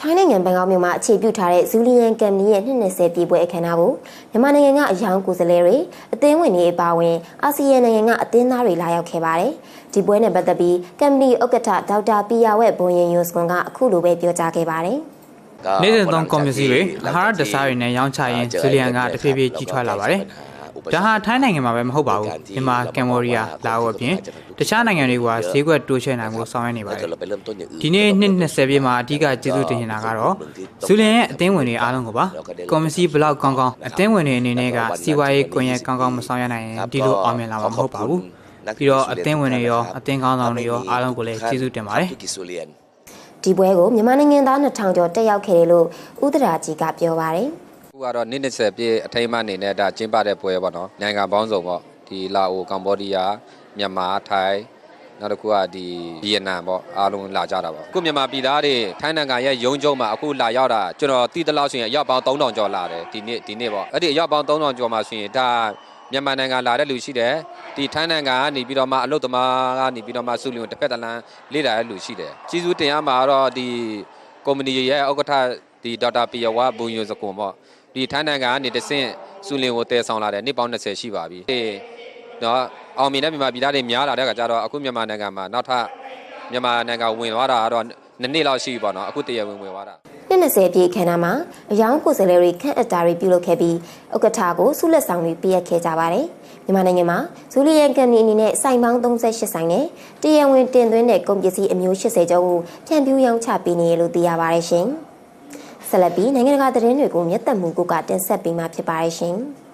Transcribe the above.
ထိုင်းနိုင်ငံဘန်ကောက်မြို့မှာအခြေပြုထားတဲ့ဇူလီယန်ကမ်နီရဲ့20ပြည့်ပွဲအခမ်းအနားကိုမြန်မာနိုင်ငံကအယောင်ကိုယ်စားလှယ်တွေအသင်းဝင်တွေအပါအဝင်အာဆီယံနိုင်ငံကအသင်းသားတွေလာရောက်ခဲ့ပါတယ်။ဒီပွဲနဲ့ပတ်သက်ပြီးကမ်နီဥက္ကဋ္ဌဒေါက်တာပီယာဝက်ဘွန်ရင်ယိုစကွန်ကအခုလိုပဲပြောကြားခဲ့ပါတယ်။နေ့စဉ်သုံးကွန်မြူစီတွေအာဟာရတစားတွေနဲ့ရောင်းချရင်းဇူလီယန်ကတဖြည်းဖြည်းကြီးထွားလာပါတယ်။ဒါဟာထိုင်းနိုင်ငံမှာပဲမဟုတ်ပါဘူး။မြန်မာကမ်ဘောဒီးယားလာအိုအပြင်တခြားနိုင်ငံတွေကဈေးကွက်တိုးချဲ့နိုင်မှုဆောင်ရွက်နေပါတယ်။ဒီနေ့နှစ်20ပြည့်မှာအဓိကကျေးဇူးတင်နေတာကတော့ဇူလီယန်ရဲ့အသင်းဝင်တွေအားလုံးကိုပါ။ကွန်မြူစီဘလောက်ကောင်းကောင်းအသင်းဝင်တွေအနေနဲ့ကစီးပွားရေးကွန်ရက်ကောင်းကောင်းမဆောင်ရွက်နိုင်ရင်ဒီလိုအောင်မြင်လာမှာမဟုတ်ပါဘူး။ပြီးတော့အသင်းဝင်တွေရောအသင်းကောင်းဆောင်တွေရောအားလုံးကိုလည်းကျေးဇူးတင်ပါတယ်။ဒီပွဲကိုမြန်မာနိုင်ငံသား2000ကျော်တက်ရောက်ခဲ့တယ်လို့ဦးတရာကြီးကပြောပါတယ်။အခုကတော့နေ့20ပြည့်အထိမ်းအမှတ်အနေနဲ့ဒါကျင်းပတဲ့ပွဲပေါ့နော်နိုင်ငံပေါင်းစုံပေါ့ဒီလာအိုကမ္ဘောဒီးယားမြန်မာထိုင်းနောက်တစ်ခုကဒီဗီယက်နမ်ပေါ့အားလုံးလာကြတာပေါ့အခုမြန်မာပြည်သားတွေထိုင်းနိုင်ငံရဲ့ရုံးချုပ်မှာအခုလာရောက်တာကျွန်တော်သိသလောက်ဆိုရင်အယောက်ပေါင်း3000ကျော်လာတယ်ဒီနေ့ပေါ့အဲ့ဒီအယောက်ပေါင်း3000ကျော်မှာဆိုရင်ဒါမြန်မာနိုင်ငံလာတဲ့လူရှိတယ်ဒီထိုင်းနိုင်ငံကနေပြီးတော့မှအလုတ်သမားကနေပြီးတော့မှစုလင်ကိုတစ်ဖက်တစ်လမ်းလေ့လာတဲ့လူရှိတယ်ကျေးဇူးတင်ရမှာတော့ဒီကုမ္ပဏီရဲ့ဥက္ကဋ္ဌဒီဒေါက်တာပီယာဝါဘူယိုစကွန်ပေါ့ဒီထိုင်းနိုင်ငံကနေတဆင့်စုလင်ကိုတည်ဆောင်လာတယ်နှစ်ပေါင်း20ရှိပါပြီ။နော်အောင်မြင်တဲ့မြန်မာပြည်သားတွေများလာတဲ့အခါကျတော့အခုမြန်မာနိုင်ငံမှာနောက်ထပ်မြန်မာနိုင်ငံဝင်သွားတာကတော့နှစ်လောက်ရှိပြီပေါ့နော်အခုတရဝင်သွားတာ20ပြည့်ခန်းနာမှာအယောင်ကိုယ်စားလှယ်တွေခန့်အပ်တာတွေပြုလုပ်ခဲ့ပြီးဥက္ကဋ္ဌကိုဆုလက်ဆောင်တွေပေးအပ်ခဲ့ကြပါတယ်။မြန်မာနိုင်ငံမှာဇူလီယန်ကမ်နီအနေနဲ့စိုင်ပေါင်း38ဆိုင်နဲ့တရားဝင်တင်သွင်းတဲ့ကုန်ပစ္စည်းအမျိုး80ကျော်ကိုဖြန့်ဖြူးရောင်းချပေးနေရလို့သိရပါတယ်ရှင်။ဆက်လက်ပြီးနိုင်ငံတကာသတင်းတွေကိုမျက်သက်မှုကတင်ဆက်ပေးမှာဖြစ်ပါတယ်ရှင်။